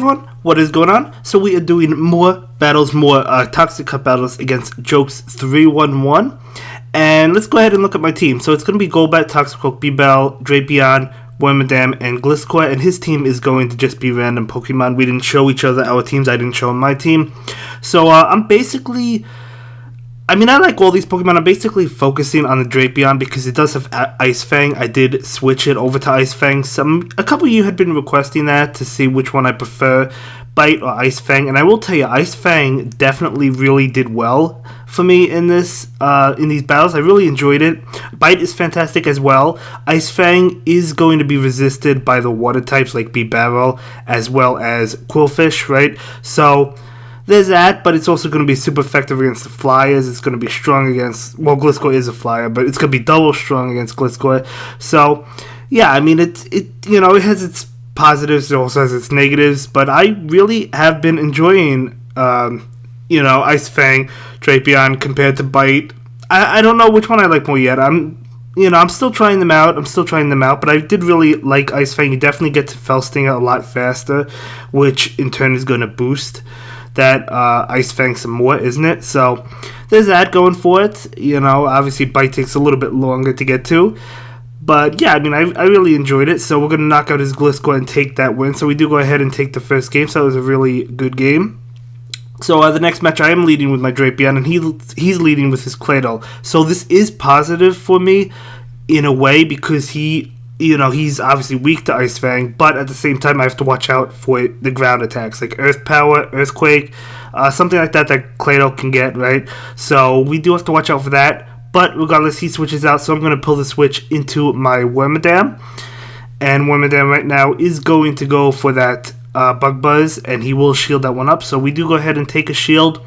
everyone, what is going on? So we are doing more battles, more Toxic Cup battles against Jokes 311. And let's go ahead and look at my team. So it's going to be Golbat, Toxicroak, B-Bell, Drapion, Wormadam, and Gliscor. And his team is going to just be random Pokemon. We didn't show each other our teams. I didn't show him my team. So I'm basically... I like all these Pokemon. I'm basically focusing on the Drapion because it does have Ice Fang. I did switch it over to Ice Fang. A couple of you had been requesting that to see which one I prefer, Bite or Ice Fang. And I will tell you, Ice Fang definitely really did well for me in these battles. I really enjoyed it. Bite is fantastic as well. Ice Fang is going to be resisted by the water types like B-Barrel as well as Quillfish, right? So... there's that, but it's also going to be super effective against the flyers. It's going to be strong against... well, Gliscor is a flyer, but it's going to be double strong against Gliscor. So, yeah, it has its positives. It also has its negatives. But I really have been enjoying, Ice Fang, Drapion compared to Bite. I don't know which one I like more yet. I'm still trying them out. But I did really like Ice Fang. You definitely get to Fell Stinger a lot faster, which in turn is going to boost that Ice Fang some more, isn't it? So there's that going for it. Obviously Bite takes a little bit longer to get to. But yeah, I really enjoyed it. So we're going to knock out his Gliscor and take that win. So we do go ahead and take the first game. So it was a really good game. So the next match I am leading with my Drapion, and he's leading with his Claydol. So this is positive for me in a way because he's obviously weak to Ice Fang, but at the same time I have to watch out for the ground attacks like Earth Power, Earthquake, something like that Claydol can get, right? So we do have to watch out for that, but regardless, he switches out, so I'm going to pull the switch into my Wormadam, and Wormadam right now is going to go for that Bug Buzz, and he will shield that one up, so we do go ahead and take a shield.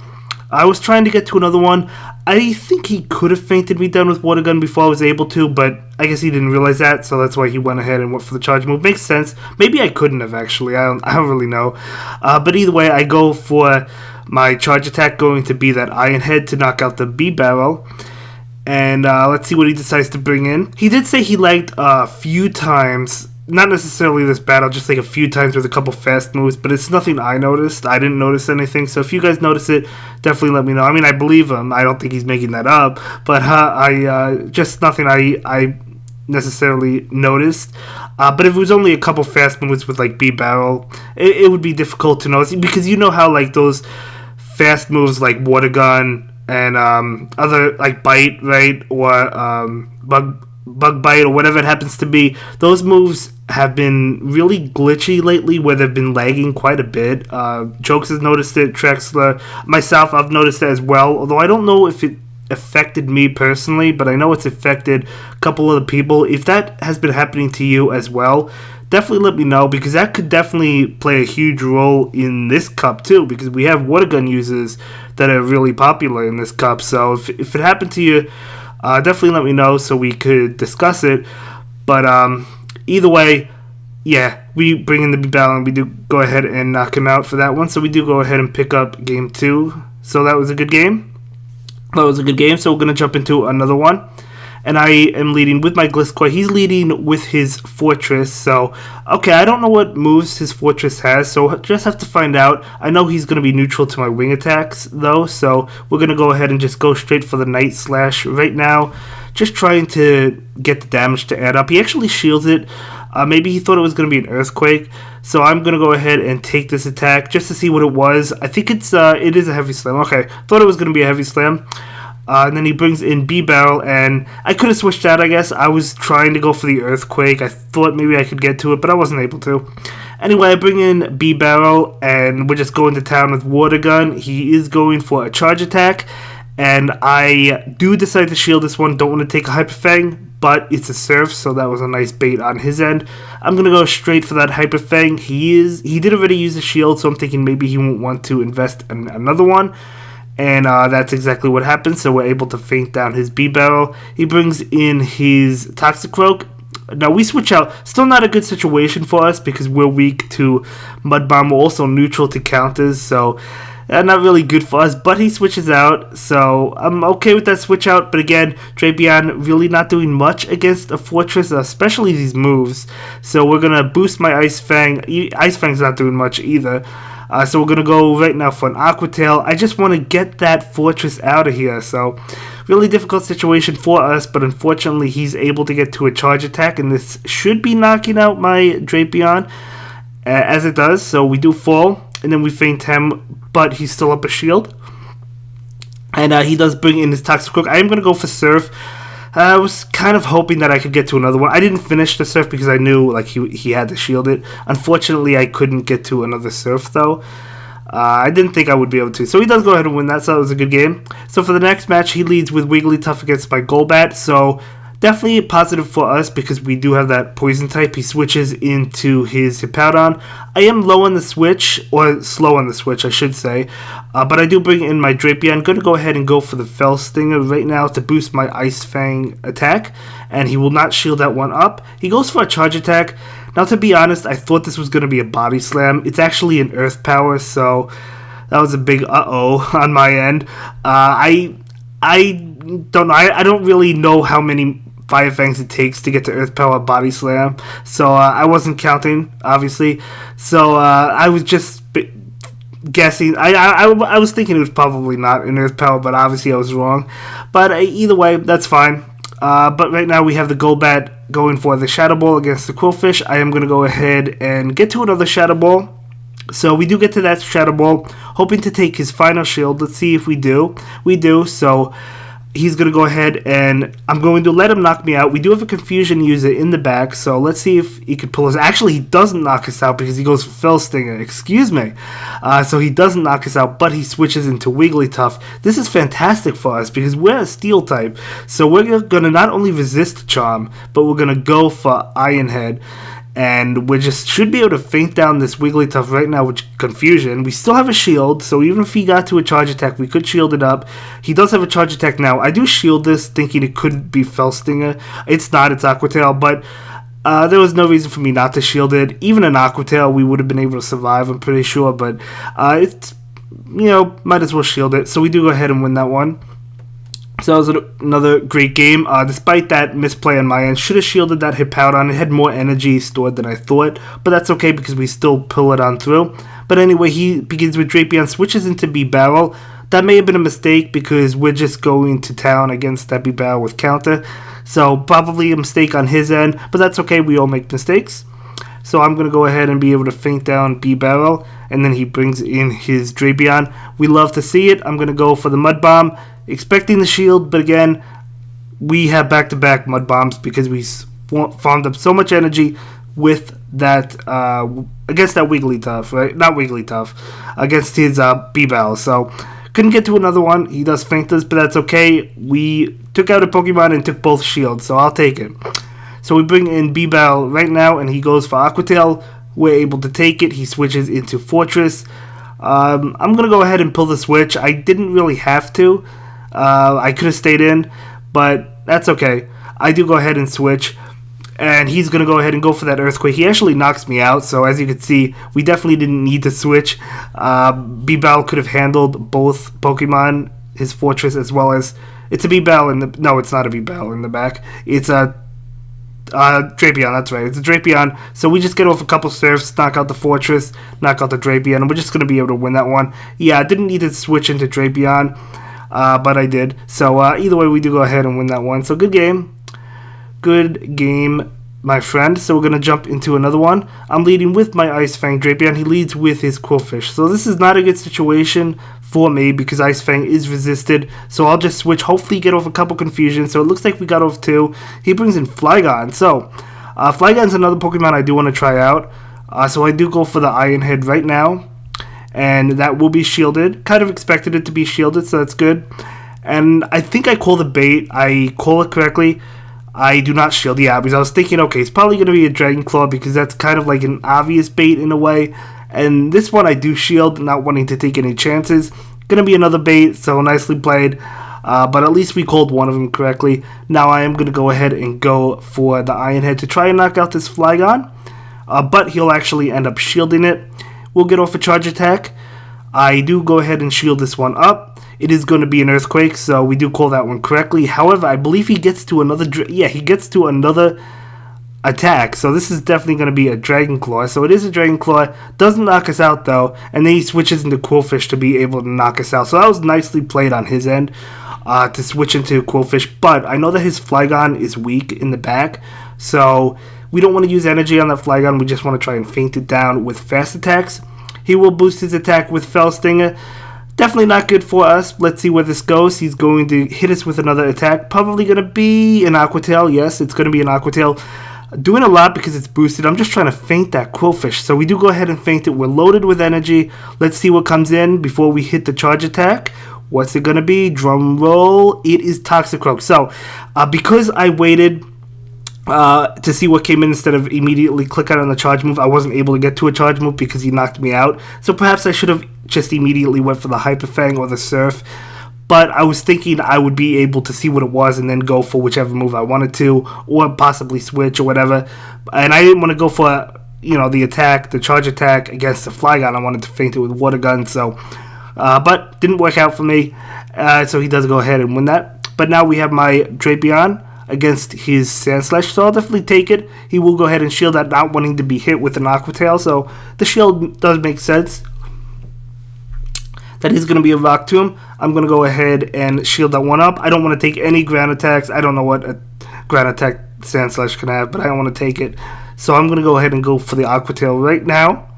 I was trying to get to another one. I think he could have fainted me down with Water Gun before I was able to, but I guess he didn't realize that, so that's why he went ahead and went for the charge move. Makes sense. Maybe I couldn't have, actually. I don't really know. But either way, I go for my charge attack, going to be that Iron Head to knock out the B-Barrel. And let's see what he decides to bring in. He did say he lagged a few times. Not necessarily this battle, just like a few times with a couple fast moves, but it's nothing I noticed. I didn't notice anything, so if you guys notice it, definitely let me know. I believe him. I don't think he's making that up, but just nothing I necessarily noticed. But if it was only a couple fast moves with like B-Barrel, it would be difficult to notice, because you know how like those fast moves like Water Gun and other like Bite, right, or Bug Bite or whatever it happens to be, those moves have been really glitchy lately, where they've been lagging quite a bit. Jokes has noticed it, Trexler, myself, I've noticed it as well, although I don't know if it affected me personally, but I know it's affected a couple other people. If that has been happening to you as well, definitely let me know, because that could definitely play a huge role in this cup too, because we have Water Gun users that are really popular in this cup. So if it happened to you, definitely let me know so we could discuss it. But either way, yeah, we bring in the B-Battle and we do go ahead and knock him out for that one. So we do go ahead and pick up game 2. So that was a good game. So we're going to jump into another one. And I am leading with my Gliscor. He's leading with his Fortress. So, okay, I don't know what moves his Fortress has, so just have to find out. I know he's going to be neutral to my wing attacks, though, so we're going to go ahead and just go straight for the Night Slash right now. Just trying to get the damage to add up. He actually shields it. Maybe he thought it was going to be an Earthquake. So I'm going to go ahead and take this attack just to see what it was. I think it is a Heavy Slam. Okay, thought it was going to be a Heavy Slam. And then he brings in B-Barrel, and I could have switched out, I guess. I was trying to go for the Earthquake. I thought maybe I could get to it, but I wasn't able to. Anyway, I bring in B-Barrel, and we're just going to town with Water Gun. He is going for a charge attack, and I do decide to shield this one. Don't want to take a Hyper Fang, but it's a Surf, so that was a nice bait on his end. I'm going to go straight for that Hyper Fang. He did already use the shield, so I'm thinking maybe he won't want to invest in another one. And that's exactly what happened, so we're able to feint down his B-Barrel. He brings in his Toxicroak. Now we switch out. Still not a good situation for us because we're weak to Mud Bomb. We're also neutral to counters, so Not really good for us, but he switches out, so I'm okay with that switch out. But again, Drapion really not doing much against a fortress, especially these moves. So we're going to boost my Ice Fang. Ice Fang's not doing much either. So we're going to go right now for an Aqua Tail. I just want to get that fortress out of here. So really difficult situation for us, but unfortunately he's able to get to a charge attack, and this should be knocking out my Drapion, as it does. So we do fall, and then we feint him, but he's still up a shield. And he does bring in his Toxic Croak. I am going to go for Surf. I was kind of hoping that I could get to another one. I didn't finish the Surf because I knew like he had to shield it. Unfortunately, I couldn't get to another Surf, though. I didn't think I would be able to. So he does go ahead and win that, so that was a good game. So for the next match, he leads with Wigglytuff against my Golbat. So definitely positive for us because we do have that poison type. He switches into his Hippowdon. I am low on the switch, or slow on the switch, I should say. But I do bring in my Drapion. I'm going to go ahead and go for the Fell Stinger right now to boost my Ice Fang attack. And he will not shield that one up. He goes for a charge attack. Now, to be honest, I thought this was going to be a Body Slam. It's actually an Earth Power, so that was a big uh-oh on my end. I don't know. I don't really know how many Fire Fangs it takes to get to Earth Power Body Slam, so I wasn't counting, obviously. So I was just guessing. I was thinking it was probably not an Earth Power, but obviously I was wrong. But either way, that's fine. But right now we have the Golbat going for the Shadow Ball against the Quillfish. I am going to go ahead and get to another Shadow Ball. So we do get to that Shadow Ball, hoping to take his final shield. Let's see if we do. We do, so he's going to go ahead and I'm going to let him knock me out. We do have a Confusion user in the back, so let's see if he can pull us. Actually, he doesn't knock us out because he goes for Fell Stinger. Excuse me. So he doesn't knock us out, but he switches into Wigglytuff. This is fantastic for us because we're a Steel type. So we're going to not only resist Charm, but we're going to go for Iron Head. And we just should be able to feint down this Wigglytuff right now with Confusion. We still have a shield, so even if he got to a charge attack, we could shield it up. He does have a charge attack now. I do shield this, thinking it could be Fell Stinger. It's not, it's Aqua Tail, but there was no reason for me not to shield it. Even an Aqua Tail, we would have been able to survive, I'm pretty sure, but it's, might as well shield it. So we do go ahead and win that one. So that was another great game. Despite that misplay on my end, should have shielded that Hippowdon. It had more energy stored than I thought, but that's okay because we still pull it on through. But anyway, he begins with Drapion, switches into B-Barrel. That may have been a mistake because we're just going to town against that B-Barrel with counter. So probably a mistake on his end, but that's okay. We all make mistakes. So I'm going to go ahead and be able to feint down B-Barrel, and then he brings in his Drapion. We love to see it. I'm going to go for the Mud Bomb, expecting the shield, but again, we have back-to-back Mud Bombs because we farmed up so much energy with that, against that Wigglytuff, right? Not Wigglytuff, against his B-Barrel. So couldn't get to another one. He does feint us, but that's okay. We took out a Pokemon and took both shields, so I'll take it. So we bring in B-Barrel right now, and he goes for Aqua Tail. We're able to take it. He switches into Fortress. I'm going to go ahead and pull the switch. I didn't really have to. I could have stayed in, but that's okay. I do go ahead and switch, and he's going to go ahead and go for that Earthquake. He actually knocks me out, so as you can see, we definitely didn't need to switch. B-Barrel could have handled both Pokemon, his Fortress, as well as... It's a B-Barrel in the... No, it's not a B-Barrel in the back. It's a... Drapion, that's right. It's a Drapion. So we just get off a couple surfs, knock out the Fortress, knock out the Drapion, and we're just going to be able to win that one. Yeah, I didn't need to switch into Drapion, but I did. So either way, we do go ahead and win that one. So good game. Good game, my friend. So we're going to jump into another one. I'm leading with my Ice Fang Drapion. He leads with his Quillfish. So this is not a good situation for me because Ice Fang is resisted. So I'll just switch, hopefully get off a couple confusions. So it looks like we got off two. He brings in Flygon. So Flygon's another Pokemon I do want to try out. So I do go for the Iron Head right now. And that will be shielded. Kind of expected it to be shielded, so that's good. And I think I call the bait. I call it correctly. I do not shield the because I was thinking, okay, it's probably going to be a Dragon Claw because that's kind of like an obvious bait in a way. And this one I do shield, not wanting to take any chances. Going to be another bait, so nicely played. But at least we called one of them correctly. Now I am going to go ahead and go for the Iron Head to try and knock out this Flygon. But he'll actually end up shielding it. We'll get off a charge attack. I do go ahead and shield this one up. It is going to be an earthquake, so we do call that one correctly. However, I believe he gets to another... Yeah, he gets to another attack. So this is definitely going to be a Dragon Claw. So it is a Dragon Claw. Doesn't knock us out, though. And then he switches into Quillfish to be able to knock us out. So that was nicely played on his end to switch into Quillfish. But I know that his Flygon is weak in the back. So we don't want to use energy on that Flygon. We just want to try and feint it down with fast attacks. He will boost his attack with Fell Stinger. Definitely not good for us. Let's see where this goes. He's going to hit us with another attack. Probably going to be an Aqua Tail. Yes, it's going to be an Aqua Tail. Doing a lot because it's boosted. I'm just trying to feint that Quillfish. So we do go ahead and feint it. We're loaded with energy. Let's see what comes in before we hit the charge attack. What's it going to be? Drum roll. It is Toxicroak. So because I waited to see what came in instead of immediately clicking on the charge move, I wasn't able to get to a charge move because he knocked me out. So perhaps I should have just immediately went for the Hyper Fang or the Surf. But I was thinking I would be able to see what it was and then go for whichever move I wanted to, or possibly switch or whatever. And I didn't want to go for, the attack, the charge attack against the Flygon. I wanted to feint it with Water Gun. So, but didn't work out for me. So he does go ahead and win that. But now we have my Drapion against his Sandslash, so I'll definitely take it. He will go ahead and shield that, not wanting to be hit with an Aqua Tail. So the shield does make sense. That is going to be a Rock Tomb. I'm going to go ahead and shield that one up. I don't want to take any ground attacks. I don't know what a ground attack Sandslash can have, but I don't want to take it. So I'm going to go ahead and go for the Aqua Tail right now.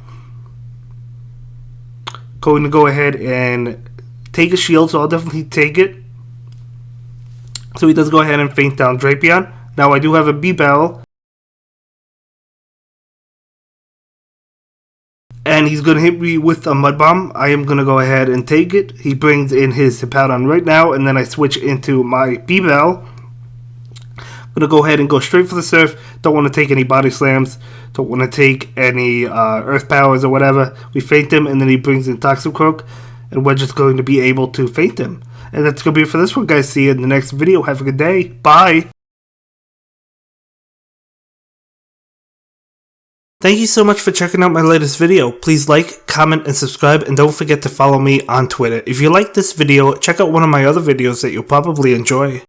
Going to go ahead and take a shield, so I'll definitely take it. So he does go ahead and feint down Drapion. Now I do have a B-Barrel. And he's going to hit me with a Mud Bomb. I am going to go ahead and take it. He brings in his Patron right now. And then I switch into my B-Bell. I'm going to go ahead and go straight for the Surf. Don't want to take any Body Slams. Don't want to take any Earth Powers or whatever. We feint him. And then he brings in Toxicroak. And we're just going to be able to feint him. And that's going to be it for this one, guys. See you in the next video. Have a good day. Bye. Thank you so much for checking out my latest video. Please like, comment, and subscribe, and don't forget to follow me on Twitter. If you like this video, check out one of my other videos that you'll probably enjoy.